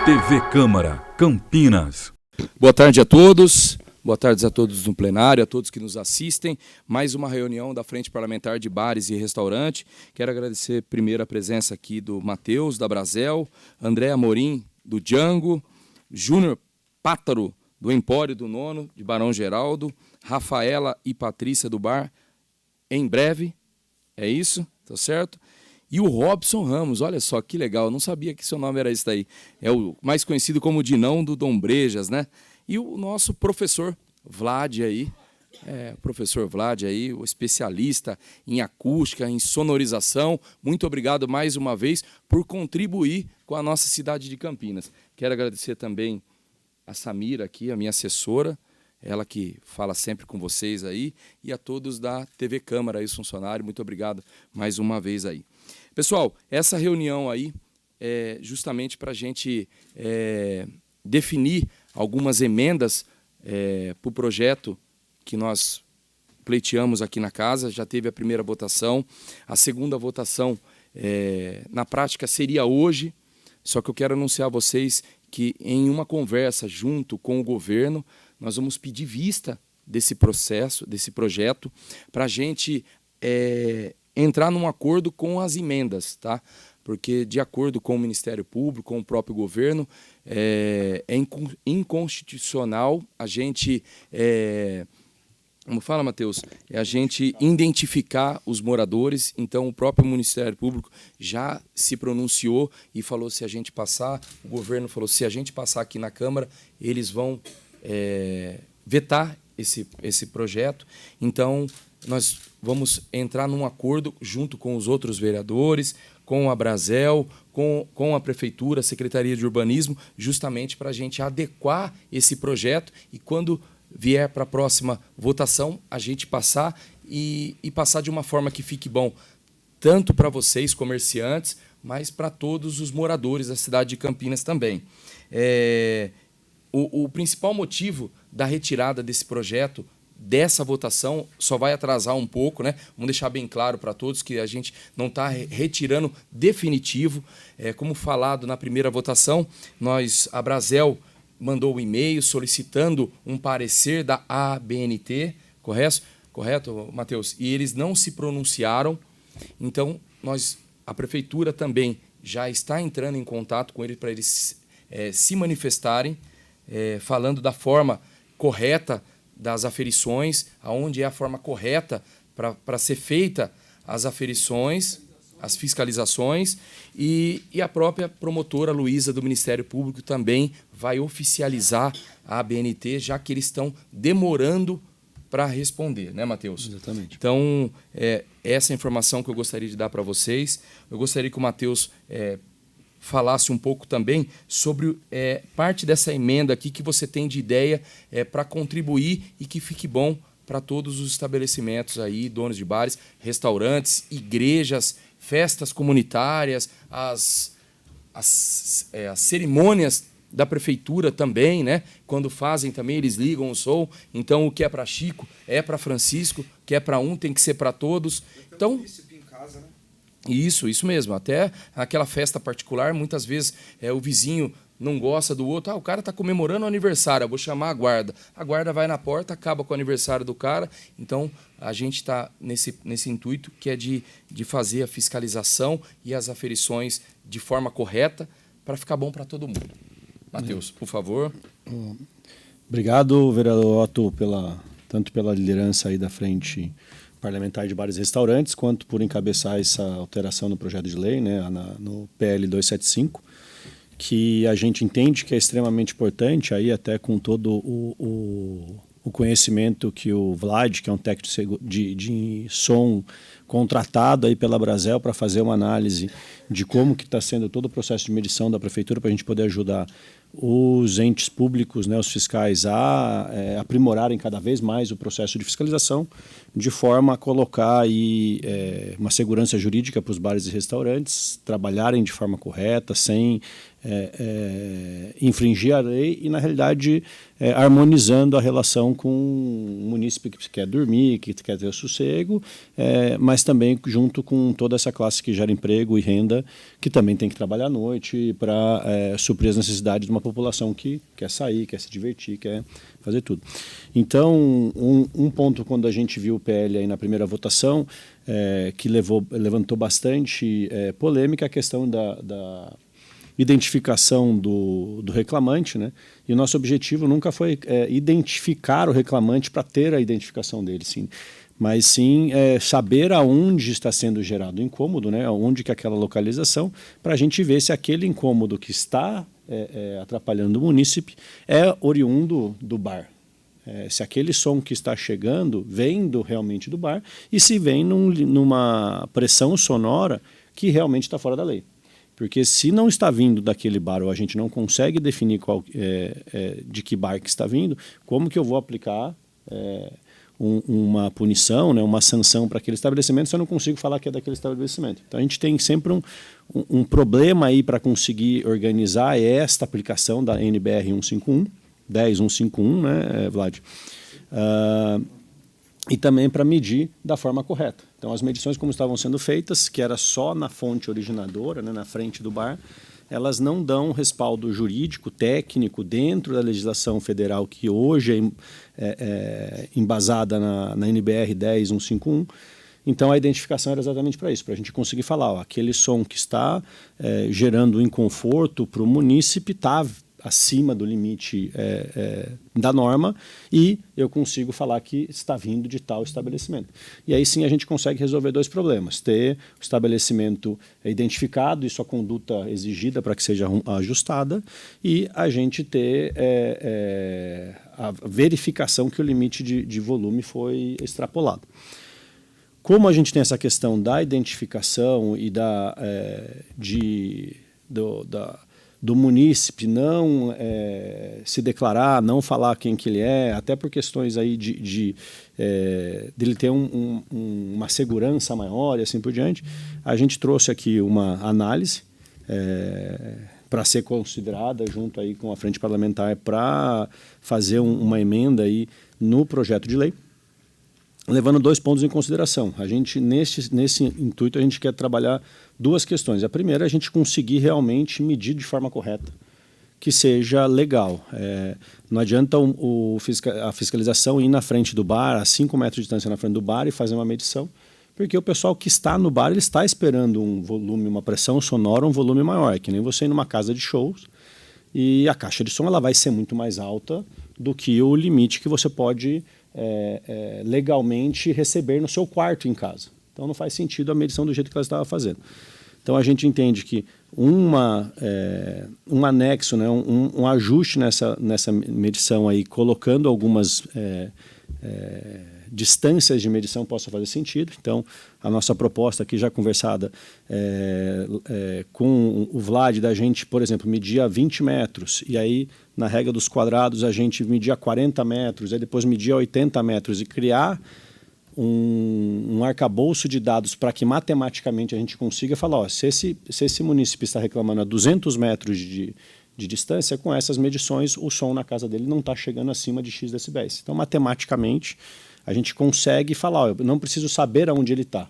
TV Câmara, Campinas. Boa tarde a todos. Boa tarde a todos no plenário, a todos que nos assistem. Mais uma reunião da Frente Parlamentar de Bares e Restaurante. Quero agradecer primeiro a presença aqui do Matheus, da Brasel, André Amorim, do Django, Júnior Pátaro, do Empório do Nono, de Barão Geraldo, Rafaela e Patrícia do Bar, Em Breve, é isso? Tá certo? E o Robson Ramos, olha só que legal, eu não sabia que seu nome era esse daí. É o mais conhecido como Dinão do Dom Brejas, né? E o nosso professor Vlad aí, professor Vlad aí, o especialista em acústica, em sonorização. Muito obrigado mais uma vez por contribuir com a nossa cidade de Campinas. Quero agradecer também a Samira aqui, a minha assessora, ela que fala sempre com vocês aí, e a todos da TV Câmara, aí, os funcionários, muito obrigado mais uma vez aí. Pessoal, essa reunião aí é justamente para a gente definir algumas emendas para o projeto que nós pleiteamos aqui na casa. Já teve a primeira votação, a segunda votação na prática seria hoje, só que eu quero anunciar a vocês que em uma conversa junto com o governo, nós vamos pedir vista desse processo, desse projeto, para a gente entrar num acordo com as emendas, tá? Porque, de acordo com o Ministério Público, com o próprio governo, é inconstitucional a gente, como fala, Matheus, a gente identificar os moradores. Então, o próprio Ministério Público já se pronunciou e falou, se a gente passar, o governo falou, se a gente passar aqui na Câmara, eles vão vetar esse projeto. Então, nós vamos entrar num acordo junto com os outros vereadores, com a Brasel, com a Prefeitura, a Secretaria de Urbanismo, justamente para a gente adequar esse projeto e, quando vier para a próxima votação, a gente passar e passar de uma forma que fique bom, tanto para vocês, comerciantes, mas para todos os moradores da cidade de Campinas também. O principal motivo da retirada desse projeto, dessa votação, só vai atrasar um pouco, né? Vamos deixar bem claro para todos que a gente não está retirando definitivo. Como falado na primeira votação, a Brasel mandou um e-mail solicitando um parecer da ABNT, correto, Matheus? E eles não se pronunciaram. Então, a Prefeitura também já está entrando em contato com eles para eles se manifestarem, falando da forma correta das aferições, aonde é a forma correta para ser feita as aferições, as fiscalizações, e a própria promotora Luísa do Ministério Público também vai oficializar a ABNT, já que eles estão demorando para responder, né, Matheus? Exatamente. Então, essa informação que eu gostaria de dar para vocês. Eu gostaria que o Matheus falasse um pouco também sobre parte dessa emenda aqui que você tem de ideia para contribuir e que fique bom para todos os estabelecimentos aí, donos de bares, restaurantes, igrejas, festas comunitárias, as cerimônias da prefeitura também, né? Quando fazem também, eles ligam o som. Então, o que é para Chico é para Francisco, o que é para um tem que ser para todos. Então, isso mesmo. Até aquela festa particular, muitas vezes o vizinho não gosta do outro. O cara está comemorando o aniversário, eu vou chamar a guarda. A guarda vai na porta, acaba com o aniversário do cara. Então, a gente está nesse intuito que é de fazer a fiscalização e as aferições de forma correta para ficar bom para todo mundo. Matheus, por favor. Obrigado, vereador Otto, tanto pela liderança aí da Frente Parlamentar de Bares e Restaurantes, quanto por encabeçar essa alteração no projeto de lei, né, no PL 275, que a gente entende que é extremamente importante, aí até com todo o conhecimento que o Vlad, que é um técnico de som contratado aí pela Brasel para fazer uma análise de como que está sendo todo o processo de medição da prefeitura, para a gente poder ajudar os entes públicos, né, os fiscais, a aprimorarem cada vez mais o processo de fiscalização, de forma a colocar aí, uma segurança jurídica para os bares e restaurantes, trabalharem de forma correta, sem infringir a lei e, na realidade, harmonizando a relação com o munícipe que quer dormir, que quer ter sossego, mas também junto com toda essa classe que gera emprego e renda, que também tem que trabalhar à noite para suprir as necessidades de uma população que quer sair, quer se divertir, quer fazer tudo. Então, um ponto quando a gente viu o PL aí na primeira votação, que levantou bastante polêmica, a questão da identificação do reclamante, né? E o nosso objetivo nunca foi identificar o reclamante para ter a identificação dele, sim, mas sim saber aonde está sendo gerado o incômodo, né? Aonde que é aquela localização, para a gente ver se aquele incômodo que está atrapalhando o munícipe é oriundo do bar. Se aquele som que está chegando vem realmente do bar e se vem numa pressão sonora que realmente está fora da lei. Porque se não está vindo daquele bar ou a gente não consegue definir de que bar que está vindo, como que eu vou aplicar uma punição, né, uma sanção para aquele estabelecimento se eu não consigo falar que é daquele estabelecimento? Então a gente tem sempre um problema aí para conseguir organizar esta aplicação da NBR 151, né, Vlad? E também para medir da forma correta. Então, as medições como estavam sendo feitas, que era só na fonte originadora, né, na frente do bar, elas não dão respaldo jurídico, técnico, dentro da legislação federal que hoje é embasada na NBR 10151. Então, a identificação era exatamente para isso, para a gente conseguir falar, aquele som que está gerando inconforto para o munícipe está acima do limite da norma e eu consigo falar que está vindo de tal estabelecimento. E aí sim a gente consegue resolver dois problemas, ter o estabelecimento identificado e sua conduta exigida para que seja ajustada e a gente ter a verificação que o limite de volume foi extrapolado. Como a gente tem essa questão da identificação e do munícipe não se declarar, não falar quem que ele é, até por questões aí dele ter uma segurança maior e assim por diante, a gente trouxe aqui uma análise para ser considerada junto aí com a frente parlamentar para fazer uma emenda aí no projeto de lei, levando dois pontos em consideração. A gente, nesse intuito, a gente quer trabalhar duas questões. A primeira é a gente conseguir realmente medir de forma correta, que seja legal. Não adianta a fiscalização ir na frente do bar, a 5 metros de distância na frente do bar e fazer uma medição, porque o pessoal que está no bar ele está esperando um volume, uma pressão sonora, um volume maior, que nem você ir numa casa de shows e a caixa de som ela vai ser muito mais alta do que o limite que você pode legalmente receber no seu quarto em casa. Então não faz sentido a medição do jeito que ela estava fazendo. Então a gente entende que um anexo, né, um ajuste nessa medição aí, colocando algumas distâncias de medição possa fazer sentido. Então a nossa proposta aqui já conversada com o Vlad da gente, por exemplo, medir a 20 metros e aí na regra dos quadrados a gente medir a 40 metros, aí depois medir a 80 metros e criar um arcabouço de dados para que matematicamente a gente consiga falar, ó, se esse município está reclamando a 200 metros de distância, com essas medições o som na casa dele não está chegando acima de X decibéis. Então matematicamente a gente consegue falar, ó, eu não preciso saber aonde ele está,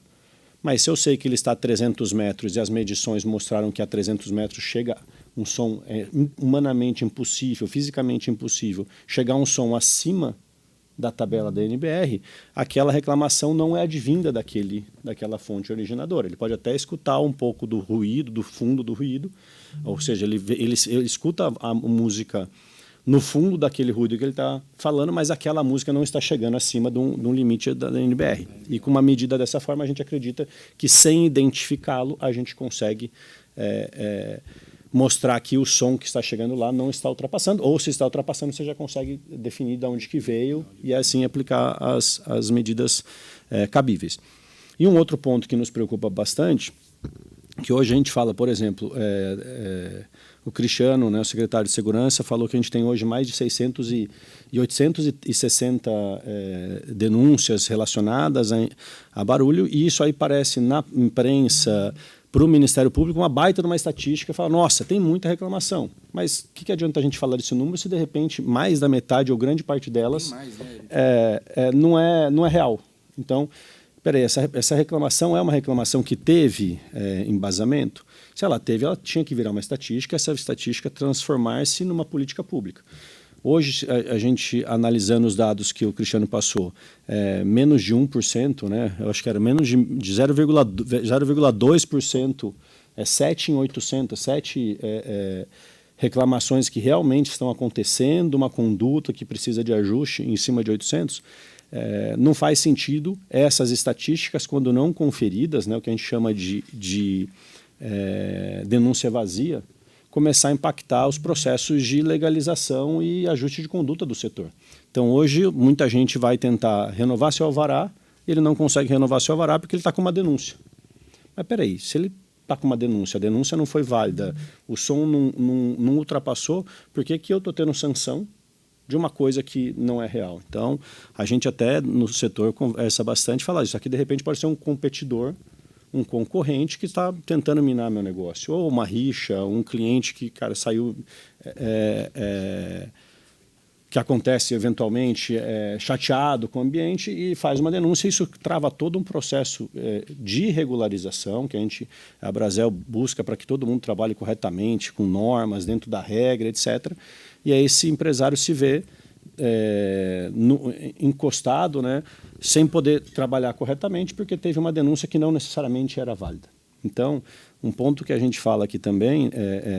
mas se eu sei que ele está a 300 metros e as medições mostraram que a 300 metros chega um som humanamente impossível, fisicamente impossível, chegar um som acima da tabela da NBR, aquela reclamação não é advinda daquela fonte originadora. Ele pode até escutar um pouco do ruído, do fundo do ruído, ou seja, ele escuta a música no fundo daquele ruído que ele está falando, mas aquela música não está chegando acima de um limite da NBR. E com uma medida dessa forma, a gente acredita que sem identificá-lo, a gente consegue mostrar que o som que está chegando lá não está ultrapassando, ou se está ultrapassando, você já consegue definir de onde que veio e assim aplicar as medidas cabíveis. E um outro ponto que nos preocupa bastante que hoje a gente fala, por exemplo, o Cristiano, né, o secretário de Segurança, falou que a gente tem hoje mais de 860 denúncias relacionadas a barulho, e isso aí parece na imprensa, para o Ministério Público, uma baita de uma estatística, fala, nossa, tem muita reclamação, mas o que adianta a gente falar desse número se de repente mais da metade ou grande parte delas não é real? Então, peraí, essa reclamação é uma reclamação que teve embasamento? Se ela teve, ela tinha que virar uma estatística, essa estatística transformar-se numa política pública. Hoje, a gente, analisando os dados que o Cristiano passou, menos de 1%, né? Eu acho que era menos de 0,2%, 7 em 800, 7 reclamações que realmente estão acontecendo, uma conduta que precisa de ajuste em cima de 800, não faz sentido essas estatísticas, quando não conferidas, né, o que a gente chama de denúncia vazia, começar a impactar os processos de legalização e ajuste de conduta do setor. Então, hoje, muita gente vai tentar renovar seu alvará, e ele não consegue renovar seu alvará porque ele está com uma denúncia. Mas, peraí, se ele está com uma denúncia, a denúncia não foi válida, o som não ultrapassou, por que eu estou tendo sanção de uma coisa que não é real? Então, a gente até no setor conversa bastante, fala, isso aqui de repente pode ser um competidor, um concorrente que está tentando minar meu negócio, ou uma rixa, um cliente que, cara, saiu, que acontece eventualmente chateado com o ambiente e faz uma denúncia. Isso trava todo um processo de regularização que a Brasel busca para que todo mundo trabalhe corretamente, com normas, dentro da regra, etc. E aí esse empresário se vê encostado, né, sem poder trabalhar corretamente porque teve uma denúncia que não necessariamente era válida. Então, um ponto que a gente fala aqui também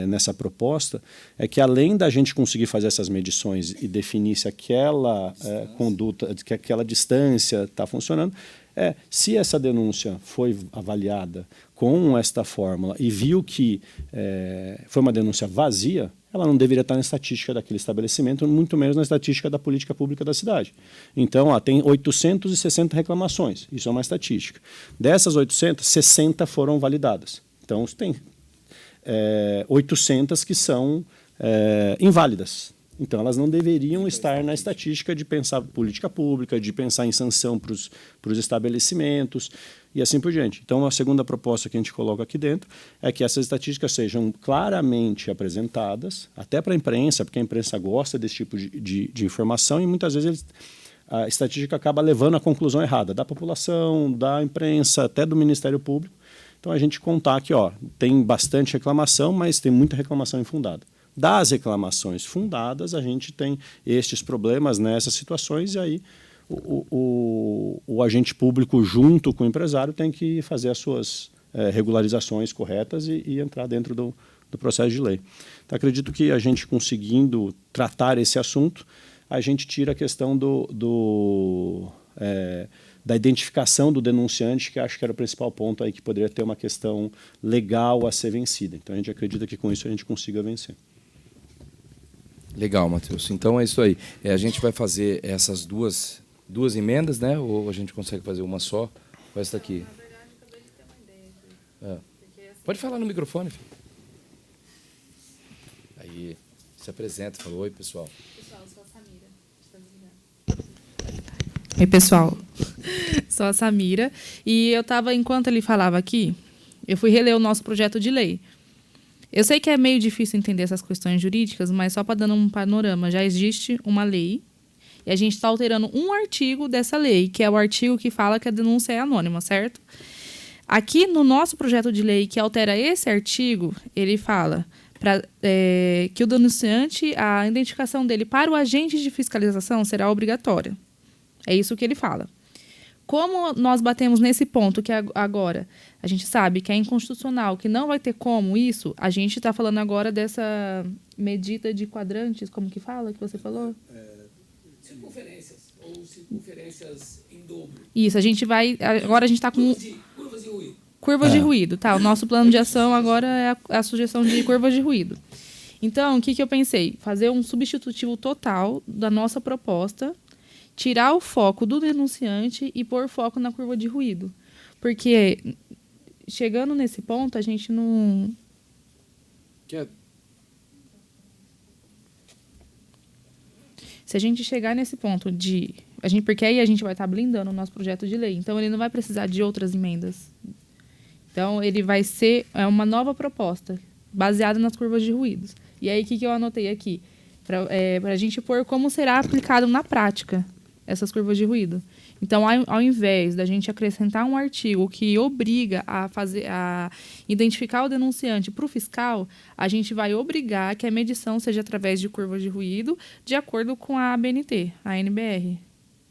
nessa proposta é que, além da gente conseguir fazer essas medições e definir se aquela conduta, que aquela distância está funcionando, se essa denúncia foi avaliada com esta fórmula e viu que foi uma denúncia vazia, ela não deveria estar na estatística daquele estabelecimento, muito menos na estatística da política pública da cidade. Então, tem 860 reclamações, isso é uma estatística. Dessas 800, 60 foram validadas. Então, tem 800 que são inválidas. Então, elas não deveriam estar na estatística de pensar política pública, de pensar em sanção para os estabelecimentos e assim por diante. Então, a segunda proposta que a gente coloca aqui dentro é que essas estatísticas sejam claramente apresentadas, até para a imprensa, porque a imprensa gosta desse tipo de informação e muitas vezes a estatística acaba levando à conclusão errada da população, da imprensa, até do Ministério Público. Então, a gente contar que tem bastante reclamação, mas tem muita reclamação infundada. Das reclamações fundadas, a gente tem estes problemas nessas situações e aí o agente público, junto com o empresário, tem que fazer as suas regularizações corretas e entrar dentro do processo de lei. Então, acredito que a gente conseguindo tratar esse assunto, a gente tira a questão da identificação do denunciante, que acho que era o principal ponto aí que poderia ter uma questão legal a ser vencida. Então, a gente acredita que com isso a gente consiga vencer. Legal, Matheus. Então é isso aí. A gente vai fazer essas duas emendas, né? Ou a gente consegue fazer uma só? Com essa aqui. Na verdade, acabei de ter uma ideia aqui. Pode falar no microfone, filho. Aí, se apresenta, fala, oi, pessoal. Pessoal, eu sou a Samira. Oi, pessoal. Sou a Samira. E eu estava, enquanto ele falava aqui, eu fui reler o nosso projeto de lei. Eu sei que é meio difícil entender essas questões jurídicas, mas só para dar um panorama, já existe uma lei e a gente está alterando um artigo dessa lei, que é o artigo que fala que a denúncia é anônima, certo? Aqui no nosso projeto de lei que altera esse artigo, ele fala que o denunciante, a identificação dele para o agente de fiscalização será obrigatória. É isso que ele fala. Como nós batemos nesse ponto que agora a gente sabe que é inconstitucional, que não vai ter como isso, a gente está falando agora dessa medida de quadrantes, como que fala, que você falou? Circunferências, ou circunferências em dobro. Isso, agora a gente está com... Curvas de ruído. Curvas de ruído, tá? O nosso plano de ação agora é a sugestão de curvas de ruído. Então, o que eu pensei? Fazer um substitutivo total da nossa proposta, tirar o foco do denunciante e pôr foco na curva de ruído. Porque chegando nesse ponto, a gente não... Se a gente chegar nesse ponto porque aí a gente vai estar blindando o nosso projeto de lei. Então, ele não vai precisar de outras emendas. Então, ele vai ser uma nova proposta, baseada nas curvas de ruídos. E aí, o que eu anotei aqui? Para a gente pôr como será aplicado na prática essas curvas de ruído. Então, ao invés da gente acrescentar um artigo que obriga a identificar o denunciante para o fiscal, a gente vai obrigar que a medição seja através de curvas de ruído, de acordo com a ABNT, a NBR.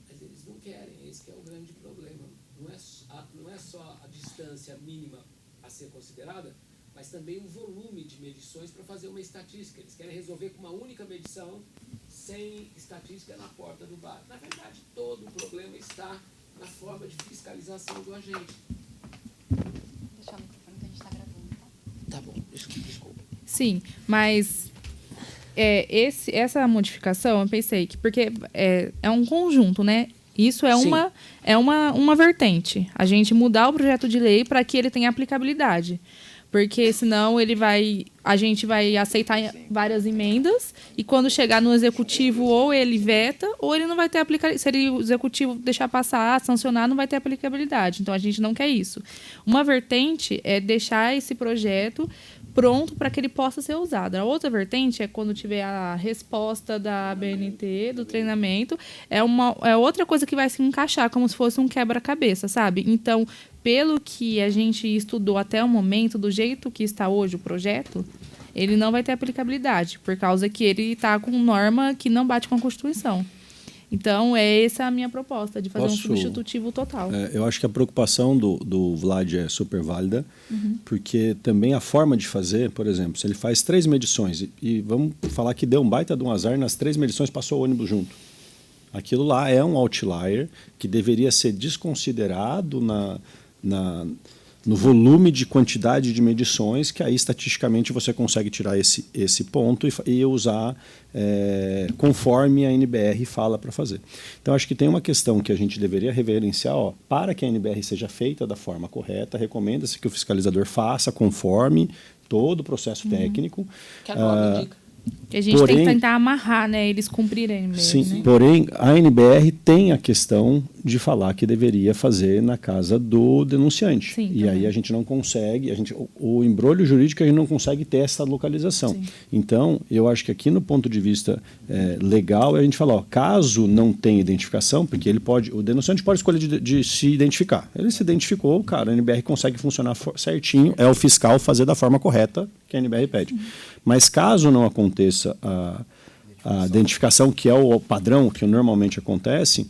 Mas eles não querem, esse que é o grande problema. Não é só a distância mínima a ser considerada, mas também o volume de medições para fazer uma estatística. Eles querem resolver com uma única medição, sem estatística na porta do bar. Na verdade, todo o problema está na forma de fiscalização do agente. Deixar o microfone que a gente está gravando. Tá bom, desculpa. Sim, mas essa modificação, eu pensei que... Porque é um conjunto, né? Isso é uma vertente. A gente mudar o projeto de lei para que ele tenha aplicabilidade. Porque senão a gente vai aceitar várias emendas e quando chegar no executivo ou ele veta ou ele não vai ter aplicabilidade. Se o executivo deixar passar, sancionar, não vai ter aplicabilidade. Então, a gente não quer isso. Uma vertente é deixar esse projeto pronto para que ele possa ser usado. A outra vertente é quando tiver a resposta da ABNT, do treinamento, é outra coisa que vai se encaixar, como se fosse um quebra-cabeça, sabe? Então, pelo que a gente estudou até o momento, do jeito que está hoje o projeto, ele não vai ter aplicabilidade, por causa que ele está com norma que não bate com a Constituição. Então, essa a minha proposta, de fazer um substitutivo total. Eu acho que a preocupação do Vlad é super válida, porque também a forma de fazer, por exemplo, se ele faz 3 medições, e vamos falar que deu um baita de um azar, nas 3 medições passou o ônibus junto. Aquilo lá é um outlier que deveria ser desconsiderado no volume de quantidade de medições, que aí estatisticamente você consegue tirar esse ponto e usar conforme a NBR fala para fazer. Então, acho que tem uma questão que a gente deveria reverenciar. Para que a NBR seja feita da forma correta, recomenda-se que o fiscalizador faça conforme todo o processo técnico. Quer uma dica? Que a gente tem que tentar amarrar, né? Eles cumprirem a NBR. Sim, né? Porém, a NBR tem a questão de falar que deveria fazer na casa do denunciante. Sim, e também. aí a gente não consegue, o embrolho jurídico a gente não consegue ter essa localização. Sim. Então, eu acho que aqui no ponto de vista legal, a gente fala, caso não tenha identificação, porque o denunciante pode escolher de se identificar. Ele se identificou, cara, a NBR consegue funcionar certinho, é o fiscal fazer da forma correta que a NBR pede. Mas caso não aconteça a identificação, que é o padrão que normalmente acontece,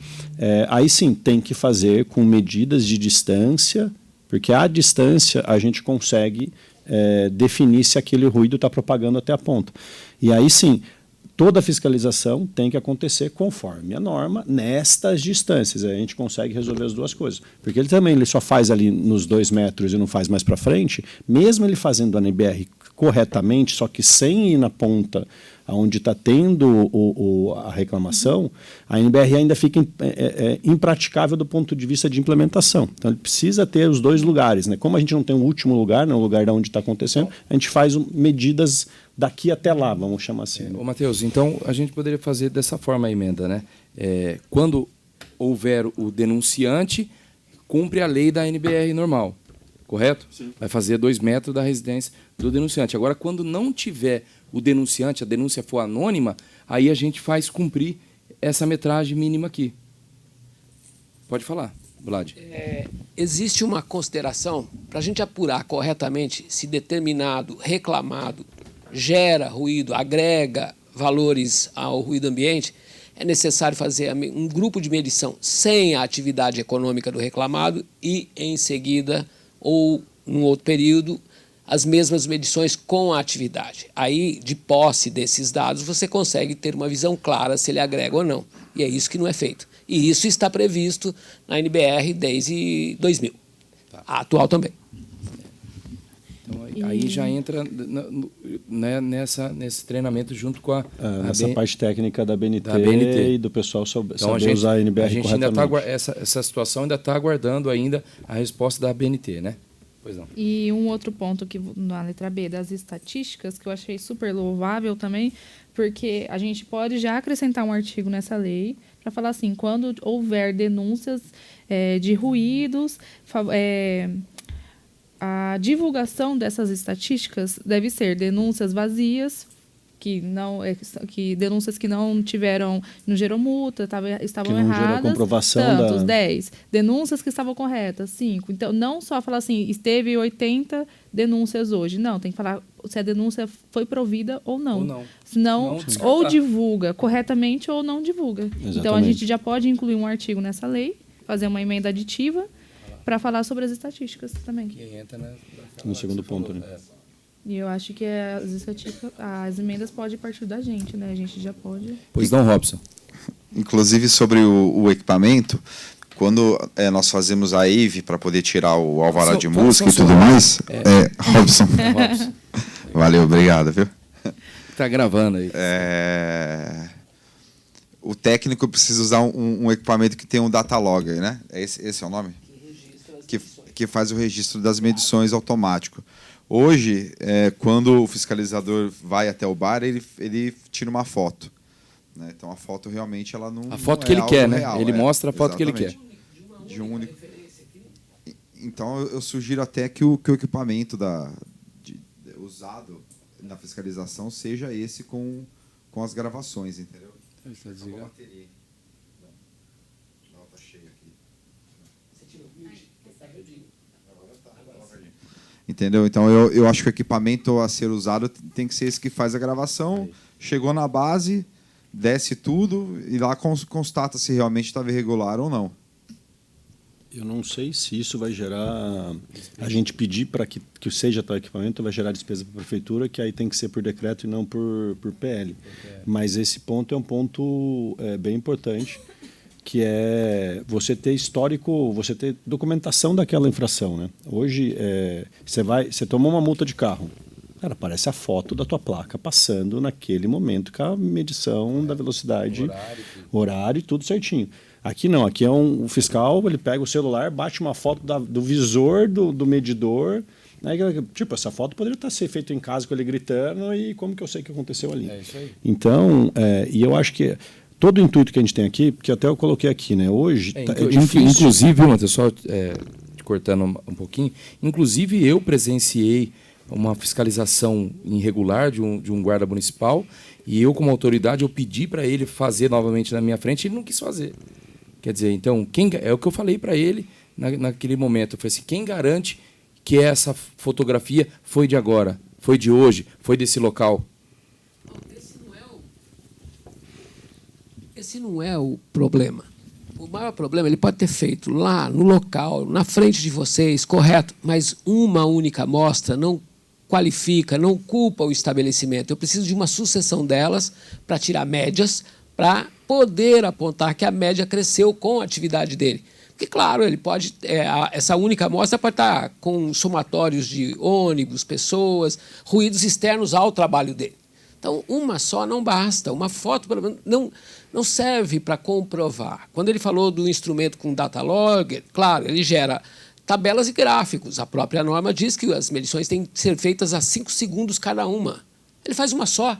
aí sim tem que fazer com medidas de distância, porque à distância a gente consegue definir se aquele ruído está propagando até a ponta. E aí sim, toda a fiscalização tem que acontecer conforme a norma nestas distâncias. Aí a gente consegue resolver as duas coisas. Porque ele só faz ali nos 2 metros e não faz mais para frente, mesmo ele fazendo a NBR corretamente, só que sem ir na ponta onde está tendo a reclamação, a NBR ainda fica impraticável do ponto de vista de implementação. Então, ele precisa ter os 2 lugares. Né? Como a gente não tem um último lugar, o lugar de onde está acontecendo, a gente faz medidas daqui até lá, vamos chamar assim. Né? Ô, Matheus, então a gente poderia fazer dessa forma a emenda, né? Quando houver o denunciante, cumpre a lei da NBR normal, correto? Sim. Vai fazer 2 metros da residência do denunciante. Agora, quando não tiver o denunciante, a denúncia for anônima, aí a gente faz cumprir essa metragem mínima aqui. Pode falar, Vlad. Existe uma consideração para a gente apurar corretamente se determinado reclamado gera ruído, agrega valores ao ruído ambiente, é necessário fazer um grupo de medição sem a atividade econômica do reclamado e, em seguida, ou num outro período, as mesmas medições com a atividade. Aí, de posse desses dados, você consegue ter uma visão clara se ele agrega ou não. E é isso que não é feito. E isso está previsto na NBR desde 2000. Tá. A atual também. Então, aí já entra nesse treinamento junto com essa parte técnica da BNT, e do pessoal saber usar a NBR corretamente. Essa situação ainda está aguardando ainda a resposta da BNT, né? Pois não. E um outro ponto que na letra B das estatísticas, que eu achei super louvável também, porque a gente pode já acrescentar um artigo nessa lei para falar assim, quando houver denúncias de ruídos, a divulgação dessas estatísticas deve ser denúncias vazias, que denúncias que não tiveram, não gerou multa, estavam que não erradas. Gerou comprovação tantos, da... 10. Denúncias que estavam corretas, 5. Então, não só falar assim, esteve 80 denúncias hoje. Não, tem que falar se a denúncia foi provida ou não. Ou não. Senão, Não ou divulga corretamente ou não divulga. Exatamente. Então, a gente já pode incluir um artigo nessa lei, fazer uma emenda aditiva para falar sobre as estatísticas também. Que entra no segundo ponto, né? E eu acho que as emendas podem partir da gente, né? A gente já pode... Pois não, Robson. Inclusive, sobre o equipamento, quando nós fazemos a EIV para poder tirar o alvará de música e tudo mais... Robson. Robson. Valeu, obrigado, viu? Tá gravando aí. O técnico precisa usar um equipamento que tem um data logger, né? Esse é o nome? Que faz o registro das medições automático. Hoje, quando o fiscalizador vai até o bar, ele tira uma foto. Né? Então, a foto realmente ela não. A foto não que ele quer, né? real, ele mostra a foto exatamente. Que ele quer. De um único. Então, eu sugiro até que o equipamento usado na fiscalização seja esse com as gravações, entendeu? Está desligado. Não, tá cheio aqui. Entendeu? Então, eu acho que o equipamento a ser usado tem que ser esse que faz a gravação. Chegou na base, desce tudo e lá constata se realmente estava irregular ou não. Eu não sei se isso vai gerar... A gente pedir para que seja tal equipamento vai gerar despesa para a prefeitura, que aí tem que ser por decreto e não por PL. Mas esse ponto é um ponto bem importante, que é você ter histórico, você ter documentação daquela infração, né? Hoje, você tomou uma multa de carro. Cara, aparece a foto da tua placa passando naquele momento com a medição da velocidade, horário e tudo certinho. Aqui não, aqui o fiscal, ele pega o celular, bate uma foto do visor do medidor. Né? Tipo, essa foto poderia ser feita em casa com ele gritando e como que eu sei que aconteceu ali? É isso aí. Então, e eu acho que todo o intuito que a gente tem aqui, porque até eu coloquei aqui, né? Hoje é difícil. Inclusive, Matheus, só te cortando um pouquinho, inclusive eu presenciei uma fiscalização irregular de um guarda municipal e eu, como autoridade, eu pedi para ele fazer novamente na minha frente e ele não quis fazer. Quer dizer, então, é o que eu falei para ele naquele momento. Eu falei assim, quem garante que essa fotografia foi de agora, foi de hoje, foi desse local? Esse não é o problema. O maior problema, ele pode ter feito lá, no local, na frente de vocês, correto, mas uma única amostra não qualifica, não culpa o estabelecimento. Eu preciso de uma sucessão delas para tirar médias, para poder apontar que a média cresceu com a atividade dele. Porque, claro, ele pode, essa única amostra pode estar com somatórios de ônibus, pessoas, ruídos externos ao trabalho dele. Então, uma só não basta. Uma foto, pelo menos, não serve para comprovar. Quando ele falou do instrumento com data logger, claro, ele gera tabelas e gráficos. A própria norma diz que as medições têm que ser feitas a 5 segundos cada uma. Ele faz uma só.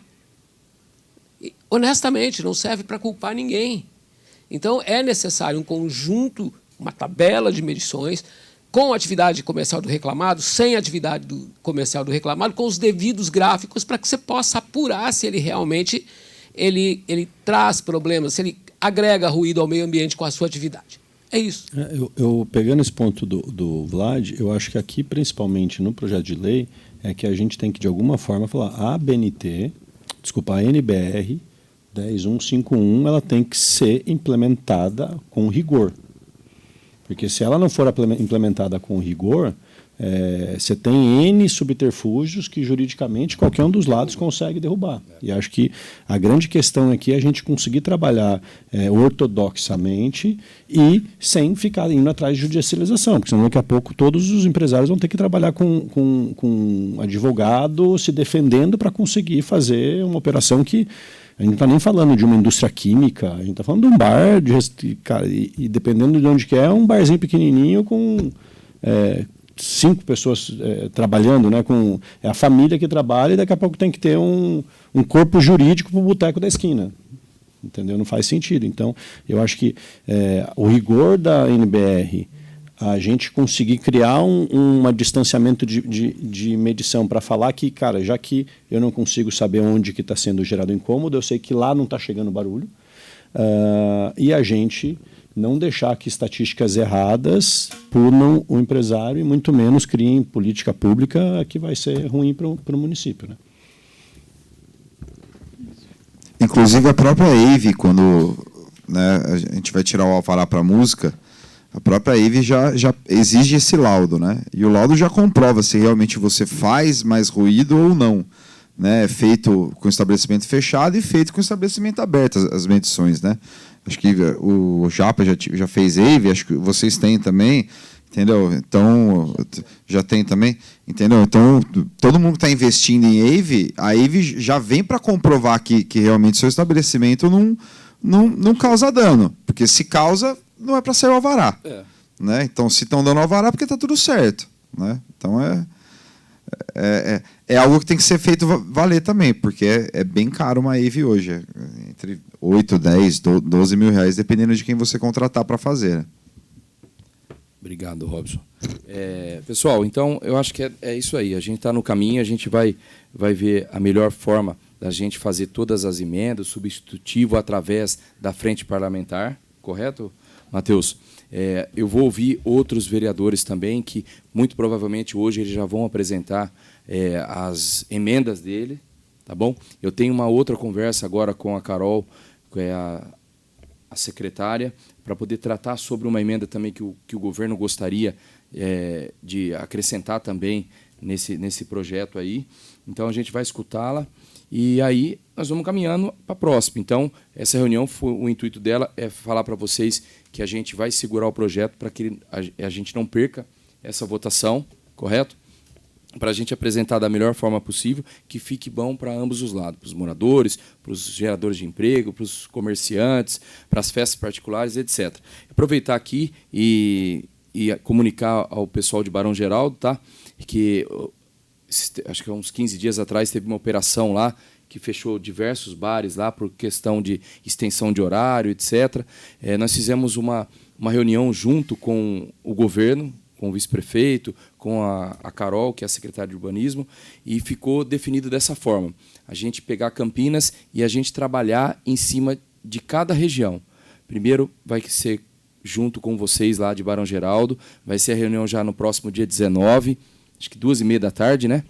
E, honestamente, não serve para culpar ninguém. Então, é necessário um conjunto, uma tabela de medições, com a atividade comercial do reclamado, sem a atividade comercial do reclamado, com os devidos gráficos, para que você possa apurar se ele realmente ele traz problemas, se ele agrega ruído ao meio ambiente com a sua atividade. É isso. Eu pegando esse ponto do Vlad, eu acho que aqui, principalmente no projeto de lei, é que a gente tem que, de alguma forma, falar a NBR 10151, ela tem que ser implementada com rigor. Porque se ela não for implementada com rigor, você tem N subterfúgios que juridicamente qualquer um dos lados consegue derrubar. E acho que a grande questão aqui é a gente conseguir trabalhar ortodoxamente e sem ficar indo atrás de judicialização, porque senão daqui a pouco todos os empresários vão ter que trabalhar com advogado se defendendo para conseguir fazer uma operação que a gente não está nem falando de uma indústria química, a gente está falando de um bar, cara, e dependendo de onde que é um barzinho pequenininho com 5 pessoas trabalhando, né? É a família que trabalha e daqui a pouco tem que ter um corpo jurídico para o boteco da esquina. Entendeu? Não faz sentido. Então, eu acho que o rigor da NBR, a gente conseguir criar um distanciamento de medição para falar que, cara, já que eu não consigo saber onde que está sendo gerado incômodo, eu sei que lá não está chegando barulho, e a gente não deixar que estatísticas erradas punam o empresário e muito menos criem política pública que vai ser ruim para o município, né? Inclusive a própria AVE, quando, né, a gente vai tirar o alvará para música, a própria AVE já exige esse laudo, né? E o laudo já comprova se realmente você faz mais ruído ou não, né? Feito com estabelecimento fechado e feito com estabelecimento aberto, as medições, né? Acho que o Japa já fez AVE, acho que vocês têm também, entendeu? Então, já tem também, entendeu? Então, todo mundo que está investindo em AVE, a AVE já vem para comprovar que realmente seu estabelecimento não causa dano, porque se causa, não é para sair o alvará. Né? Então, se estão dando alvará, porque está tudo certo. Né? Então, é algo que tem que ser feito valer também, porque é bem caro uma AVE hoje, entre 8, 10, 12 mil reais, dependendo de quem você contratar para fazer. Né? Obrigado, Robson. Pessoal, então, eu acho que é isso aí. A gente está no caminho, a gente vai ver a melhor forma da gente fazer todas as emendas, substitutivo através da frente parlamentar, correto, Matheus? Eu vou ouvir outros vereadores também, que muito provavelmente hoje eles já vão apresentar as emendas dele, tá bom? Eu tenho uma outra conversa agora com a Carol, que é a secretária, para poder tratar sobre uma emenda também que o governo gostaria de acrescentar também nesse projeto aí. Então, a gente vai escutá-la e aí nós vamos caminhando para a próxima. Então, essa reunião, o intuito dela é falar para vocês que a gente vai segurar o projeto para que a gente não perca essa votação, correto? Para a gente apresentar da melhor forma possível, que fique bom para ambos os lados, para os moradores, para os geradores de emprego, para os comerciantes, para as festas particulares, etc. Aproveitar aqui e comunicar ao pessoal de Barão Geraldo, tá? Que acho que há uns 15 dias atrás teve uma operação lá que fechou diversos bares lá por questão de extensão de horário, etc. Nós fizemos uma reunião junto com o governo, com o vice-prefeito, com a Carol, que é a secretária de urbanismo, e ficou definido dessa forma. A gente pegar Campinas e a gente trabalhar em cima de cada região. Primeiro vai ser junto com vocês lá de Barão Geraldo, vai ser a reunião já no próximo dia 19, acho que 2h30 da tarde, né?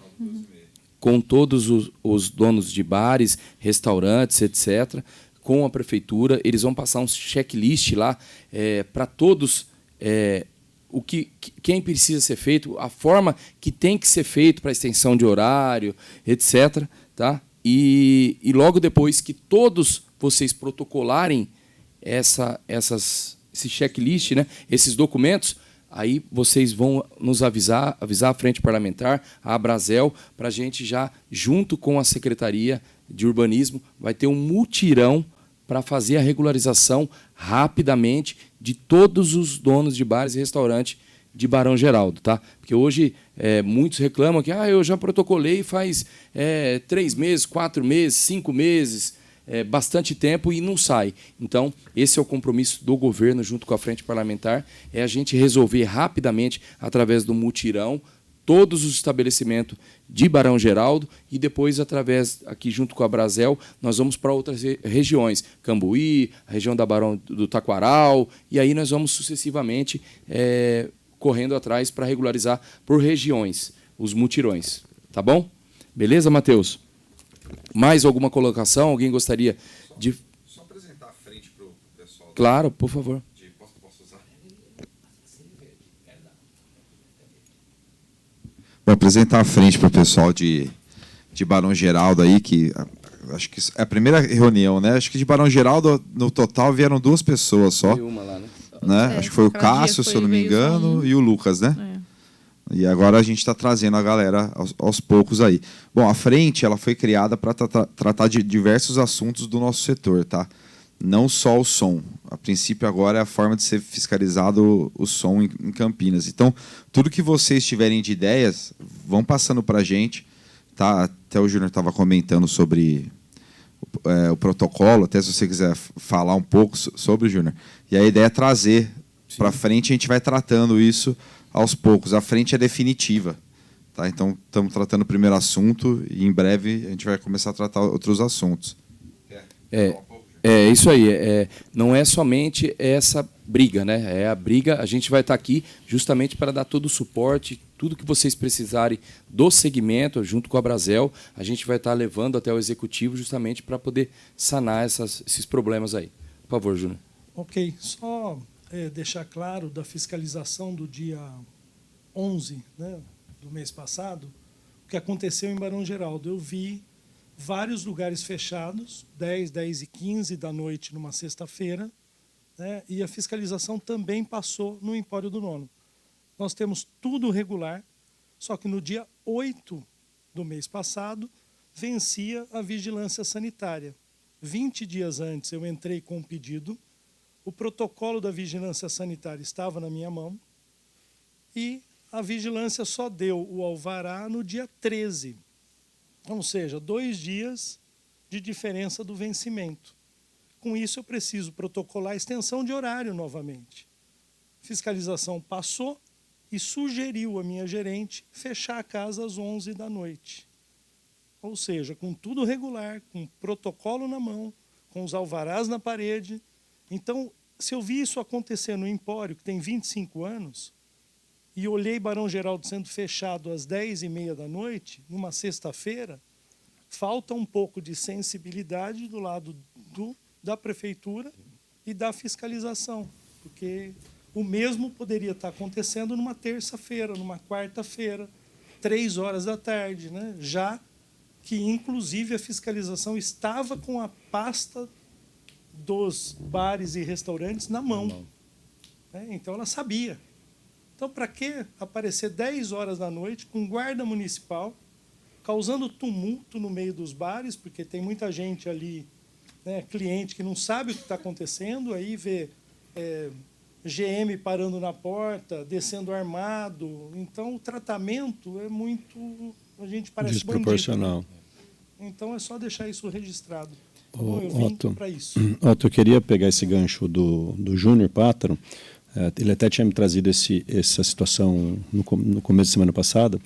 Com todos os donos de bares, restaurantes, etc., com a prefeitura. Eles vão passar um checklist lá para todos, quem precisa ser feito, a forma que tem que ser feito para extensão de horário, etc. Tá? E logo depois que todos vocês protocolarem esse checklist, né, esses documentos, aí vocês vão nos avisar a Frente Parlamentar, a Abrazel, para a gente já, junto com a Secretaria de Urbanismo, vai ter um mutirão para fazer a regularização rapidamente de todos os donos de bares e restaurantes de Barão Geraldo. Tá? Porque hoje muitos reclamam que eu já protocolei faz 3 meses, 4 meses, 5 meses, bastante tempo e não sai. Então, esse é o compromisso do governo junto com a Frente Parlamentar, é a gente resolver rapidamente, através do mutirão, todos os estabelecimentos de Barão Geraldo e depois, através, aqui junto com a Abrazel, nós vamos para outras regiões, Cambuí, a região da Barão do Taquaral, e aí nós vamos sucessivamente correndo atrás para regularizar por regiões, os mutirões. Tá bom? Beleza, Matheus? Mais alguma colocação? Alguém gostaria de... Só apresentar a frente para o pessoal. Claro, por favor. Posso usar? Vou apresentar a frente para o pessoal de Barão Geraldo aí, que acho que é a primeira reunião, né? Acho que de Barão Geraldo, no total, vieram 2 pessoas só. Foi uma lá, né? Acho que foi o Cássio, se eu não me engano, e o Lucas, né? E agora a gente está trazendo a galera aos poucos aí. Bom, a frente ela foi criada para tratar de diversos assuntos do nosso setor, tá? não só o som. A princípio, agora é a forma de ser fiscalizado o som em Campinas. Então, tudo que vocês tiverem de ideias, vão passando para a gente. Tá? Até o Júnior estava comentando sobre o protocolo, até se você quiser falar um pouco sobre o Júnior. E a ideia é trazer para frente, a gente vai tratando isso aos poucos. A frente é definitiva. Tá? Então, estamos tratando o primeiro assunto e, em breve, a gente vai começar a tratar outros assuntos. É isso aí. Não é somente essa briga, né? É a briga. A gente vai estar aqui justamente para dar todo o suporte, tudo que vocês precisarem do segmento, junto com a Brasel, a gente vai estar levando até o executivo justamente para poder sanar esses problemas aí. Por favor, Júnior. Ok, só deixar claro da fiscalização do dia 11, né, do mês passado, o que aconteceu em Barão Geraldo. Eu vi vários lugares fechados, 10, 10 e 15 da noite numa sexta-feira, né, e a fiscalização também passou no Empório do Nono. Nós temos tudo regular, só que no dia 8 do mês passado vencia a vigilância sanitária. 20 dias antes eu entrei com um pedido, o protocolo da vigilância sanitária estava na minha mão e a vigilância só deu o alvará no dia 13. Ou seja, 2 dias de diferença do vencimento. Com isso, eu preciso protocolar a extensão de horário novamente. Fiscalização passou e sugeriu à minha gerente fechar a casa às 11 da noite. Ou seja, com tudo regular, com protocolo na mão, com os alvarás na parede. Então, se eu vi isso acontecer no Empório, que tem 25 anos, e olhei Barão Geraldo sendo fechado às 10h30 da noite, numa sexta-feira, falta um pouco de sensibilidade do lado da prefeitura e da fiscalização, porque o mesmo poderia estar acontecendo numa terça-feira, numa quarta-feira, 3 horas da tarde, né? Já que, inclusive, a fiscalização estava com a pasta dos bares e restaurantes na mão. Então, ela sabia. Então, para que aparecer 10 horas da noite com guarda municipal, causando tumulto no meio dos bares, porque tem muita gente ali, né, cliente que não sabe o que está acontecendo, aí vê GM parando na porta, descendo armado. Então, o tratamento é muito... A gente parece desproporcional. Bandido, né? Então, é só deixar isso registrado. Então, eu vim para isso. Otto, eu queria pegar esse gancho do Júnior Pátaro. Ele até tinha me trazido essa situação no começo da semana passada,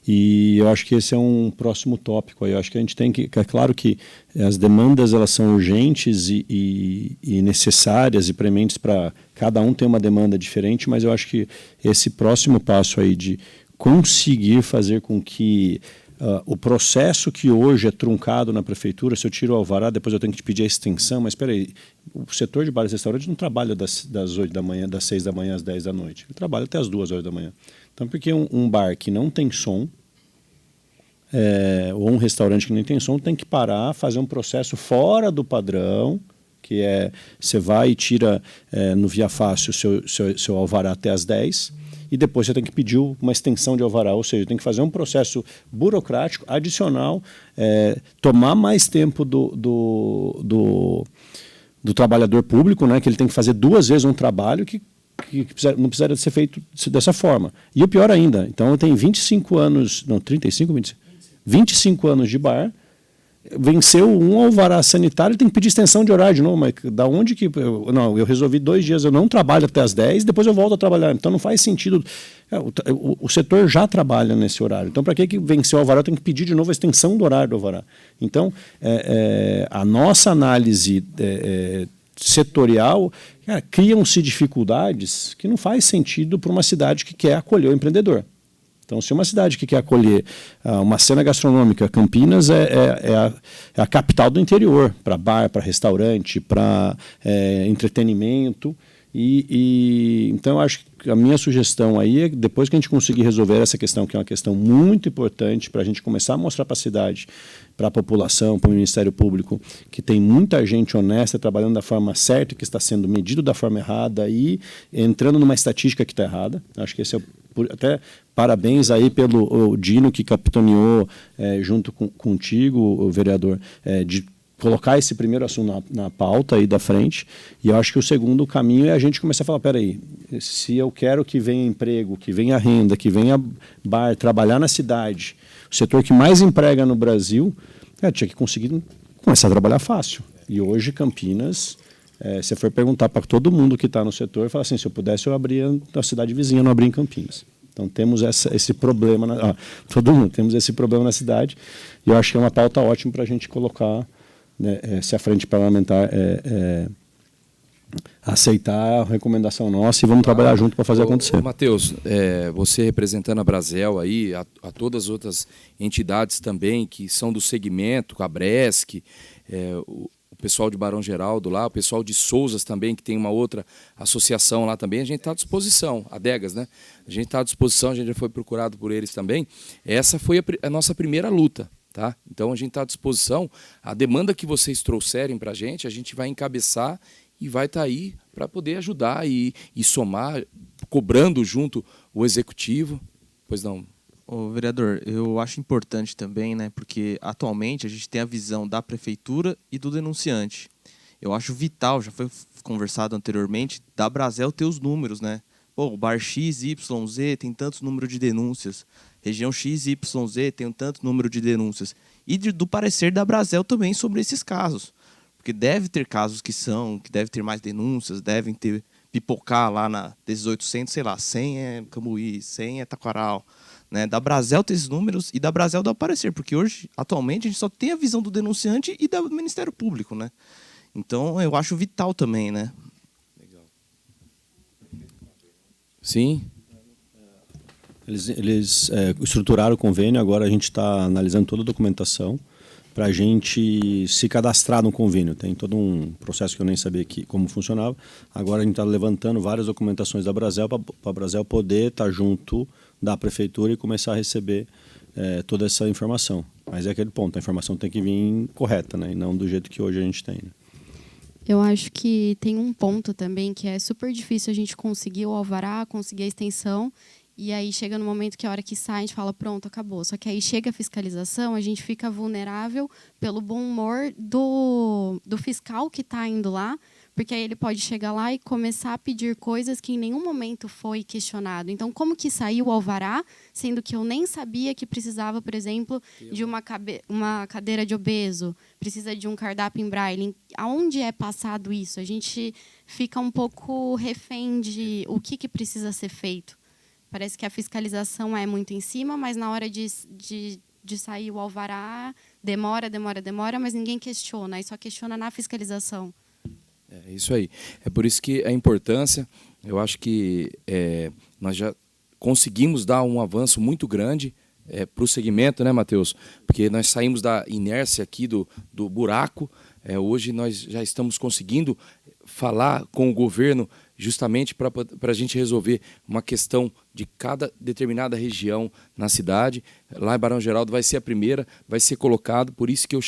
e eu acho que esse é um próximo tópico. Eu acho que a gente tem que... É claro que as demandas elas são urgentes e necessárias e prementes para... Cada um tem uma demanda diferente, mas eu acho que esse próximo passo aí de conseguir fazer com que o processo que hoje é truncado na prefeitura, se eu tiro o alvará, depois eu tenho que te pedir a extensão, mas espera aí, o setor de bares e restaurantes não trabalha das 8 da manhã, das 6 da manhã às 10 da noite. Ele trabalha até as 2 horas da manhã. Então, porque um bar que não tem som, ou um restaurante que não tem som, tem que parar, fazer um processo fora do padrão, que é, você vai e tira no Via Fácil seu alvará até as 10, e depois você tem que pedir uma extensão de alvará, ou seja, tem que fazer um processo burocrático adicional, tomar mais tempo do trabalhador público, né, que ele tem que fazer 2 vezes um trabalho que não precisaria ser feito dessa forma. E o pior ainda, então eu tenho 25 anos, não, 35, 25 anos de bar, venceu um alvará sanitário, tem que pedir extensão de horário de novo, mas da onde que... eu resolvi 2 dias, eu não trabalho até as 10, depois eu volto a trabalhar, então não faz sentido. O setor já trabalha nesse horário, então para que venceu o alvará, eu tenho que pedir de novo a extensão do horário do alvará. Então, a nossa análise setorial, criam-se dificuldades que não faz sentido para uma cidade que quer acolher o empreendedor. Então, se uma cidade que quer acolher uma cena gastronômica, Campinas é a capital do interior, para bar, para restaurante, para entretenimento. Então, eu acho que a minha sugestão aí é, depois que a gente conseguir resolver essa questão, que é uma questão muito importante para a gente começar a mostrar para a cidade, para a população, para o Ministério Público, que tem muita gente honesta trabalhando da forma certa, que está sendo medido da forma errada e entrando numa estatística que está errada. Acho que esse é até parabéns aí pelo Dino, que capitaneou junto contigo, o vereador, de colocar esse primeiro assunto na pauta aí da frente, e eu acho que o segundo caminho é a gente começar a falar, peraí, se eu quero que venha emprego, que venha renda, que venha bar, trabalhar na cidade, o setor que mais emprega no Brasil, tinha que conseguir começar a trabalhar fácil. E hoje Campinas, se for perguntar para todo mundo que está no setor, fala assim, se eu pudesse eu abria na cidade vizinha, não abria em Campinas. Então temos esse problema, todo mundo temos esse problema na cidade, e eu acho que é uma pauta ótima para a gente colocar, né, se a frente parlamentar aceitar a recomendação nossa, e vamos trabalhar junto para fazer acontecer. Matheus, você representando a Brasel aí, a todas as outras entidades também que são do segmento, a Bresc, o pessoal de Barão Geraldo lá, o pessoal de Souzas também, que tem uma outra associação lá também, a gente está à disposição, a Degas, né? A gente está à disposição, a gente já foi procurado por eles também. Essa foi a nossa primeira luta, tá? Então a gente está à disposição, a demanda que vocês trouxerem para a gente vai encabeçar e vai estar aí para poder ajudar e somar, cobrando junto o executivo. Pois não. Ô, vereador, eu acho importante também, né, porque atualmente a gente tem a visão da prefeitura e do denunciante. Eu acho vital, já foi conversado anteriormente, da Brasel ter os números, né? Pô, o bar XYZ tem tantos número de denúncias, região XYZ tem tanto número de denúncias. E do parecer da Brasel também sobre esses casos. Porque deve ter casos que deve ter mais denúncias, devem ter pipocar lá desses 800, sei lá, 100 é Cambuí, 100 é Taquaral. Né, da Brasel ter esses números e da Brasel do aparecer, porque hoje, atualmente, a gente só tem a visão do denunciante e do Ministério Público, né? Então, eu acho vital também, né? Legal. Sim. Eles estruturaram o convênio, agora a gente está analisando toda a documentação para a gente se cadastrar no convênio. Tem todo um processo que eu nem sabia como funcionava. Agora a gente está levantando várias documentações da Brasel para a Brasel poder estar junto da prefeitura e começar a receber toda essa informação. Mas é aquele ponto, a informação tem que vir correta, né? E não do jeito que hoje a gente tem. Né? Eu acho que tem um ponto também que é super difícil a gente conseguir o alvará, conseguir a extensão, e aí chega no momento que a hora que sai a gente fala, pronto, acabou. Só que aí chega a fiscalização, a gente fica vulnerável pelo bom humor do fiscal que está indo lá, porque aí ele pode chegar lá e começar a pedir coisas que em nenhum momento foi questionado. Então, como que saiu o alvará, sendo que eu nem sabia que precisava, por exemplo, de uma cadeira de obeso, precisa de um cardápio em braille? Aonde é passado isso? A gente fica um pouco refém de o que precisa ser feito. Parece que a fiscalização é muito em cima, mas na hora de sair o alvará, demora, mas ninguém questiona, aí só questiona na fiscalização. É isso aí. É por isso que a importância, eu acho que nós já conseguimos dar um avanço muito grande para o segmento, né, Matheus? Porque nós saímos da inércia aqui do buraco. Hoje nós já estamos conseguindo falar com o governo justamente para a gente resolver uma questão de cada determinada região na cidade. Lá em Barão Geraldo vai ser a primeira, vai ser colocado, por isso que eu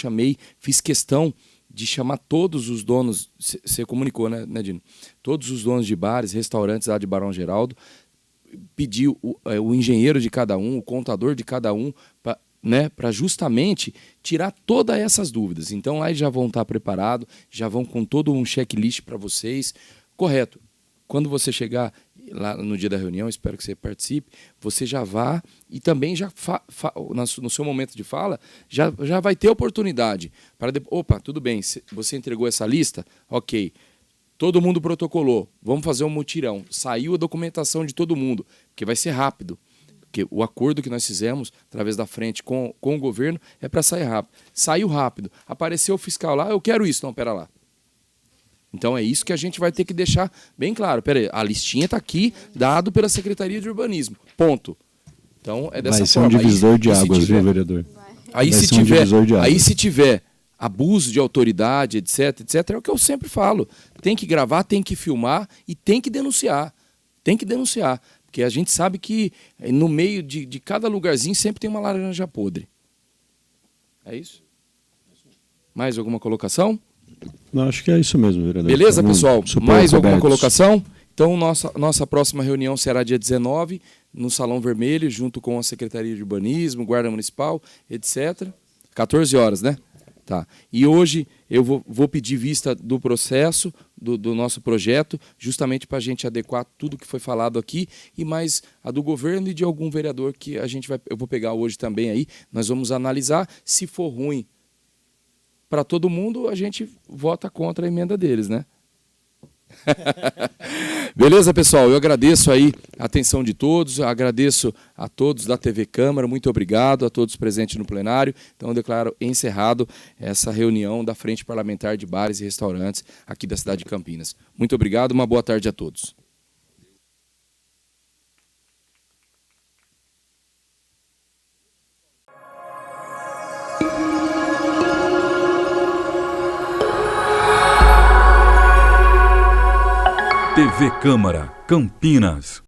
fiz questão de chamar todos os donos, você comunicou, né, Dino? Todos os donos de bares, restaurantes lá de Barão Geraldo, pediu o engenheiro de cada um, o contador de cada um, para justamente tirar todas essas dúvidas. Então lá eles já vão estar preparados, já vão com todo um checklist para vocês. Correto. Quando você chegar lá no dia da reunião, espero que você participe, você já vá e também já no seu momento de fala, já vai ter oportunidade para opa, tudo bem, você entregou essa lista? Ok, todo mundo protocolou, vamos fazer um mutirão, saiu a documentação de todo mundo, porque vai ser rápido, porque o acordo que nós fizemos através da frente com o governo é para sair rápido. Saiu rápido, apareceu o fiscal lá, eu quero isso, não, pera lá. Então é isso que a gente vai ter que deixar bem claro. Peraí, a listinha está aqui, dado pela Secretaria de Urbanismo. Ponto. Então é dessa forma. Vai ser um divisor de águas, viu, vereador? Aí se tiver abuso de autoridade, etc, é o que eu sempre falo. Tem que gravar, tem que filmar e tem que denunciar. Tem que denunciar. Porque a gente sabe que no meio de cada lugarzinho sempre tem uma laranja podre. É isso? Mais alguma colocação? Não, acho que é isso mesmo, vereador. Beleza, pessoal? Mais alguma abertos. colocação? Então, nossa próxima reunião será dia 19, no Salão Vermelho, junto com a Secretaria de Urbanismo, Guarda Municipal, etc. 14 horas, né? Tá. E hoje eu vou pedir vista do processo, do nosso projeto, justamente para a gente adequar tudo que foi falado aqui e mais a do governo e de algum vereador que eu vou pegar hoje também aí. Nós vamos analisar. Se for ruim para todo mundo, a gente vota contra a emenda deles, né? Beleza, pessoal? Eu agradeço aí a atenção de todos, agradeço a todos da TV Câmara, muito obrigado a todos presentes no plenário. Então, eu declaro encerrado essa reunião da Frente Parlamentar de Bares e Restaurantes aqui da cidade de Campinas. Muito obrigado, uma boa tarde a todos. TV Câmara, Campinas.